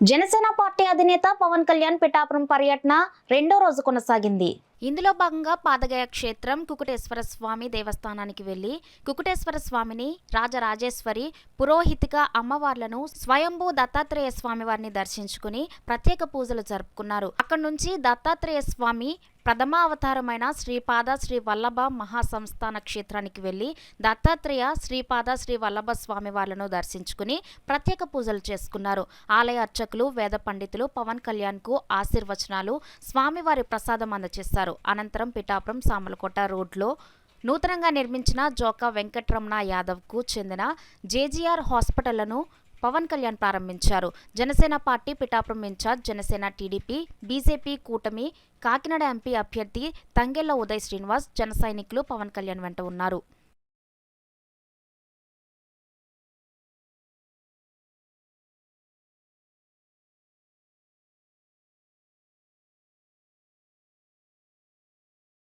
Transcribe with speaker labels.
Speaker 1: Janasena party అధినేత పవన్ కళ్యాణ్ పిఠాపురం పర్యటన రెండో రోజు కొనసాగింది. ఇందులో భాగంగా పాదగయ క్షేత్రం కుకుటేశ్వర స్వామి దేవస్థానానికి వెళ్లి కుకుటేశ్వర స్వామిని, రాజరాజేశ్వరి, పురోహితిక అమ్మవార్లను, స్వయంభూ దత్తాత్రేయ స్వామి వారిని దర్శించుకుని ప్రత్యేక పూజలు జరుపుకున్నారు. అక్కడి నుంచి దత్తాత్రేయ స్వామి ప్రథమ అవతారమైన శ్రీపాద శ్రీ వల్లభ మహాసంస్థాన క్షేత్రానికి వెళ్లి దత్తాత్రేయ, శ్రీపాద శ్రీ వల్లభ స్వామి వార్లను దర్శించుకుని ప్రత్యేక పూజలు చేసుకున్నారు. ఆలయ అర్చకులు, వేద పండితులు పవన్ కళ్యాణ్ కు ఆశీర్వచనాలు, స్వామివారి ప్రసాదం అందజేశారు. అనంతరం పిఠాపురం సామలకోట రోడ్లో నూతనంగా నిర్మించిన జోకా వెంకటరమణ యాదవ్ కు చెందిన జేజీఆర్ హాస్పిటళ్లను పవన్ కళ్యాణ్ ప్రారంభించారు. Janasena party Pithapuram incharge, Janasena, TDP, BJP కూటమి కాకినాడ ఎంపీ అభ్యర్థి తంగెళ్ల ఉదయ్ శ్రీనివాస్, జన సైనికులు పవన్ కళ్యాణ్ వెంట ఉన్నారు.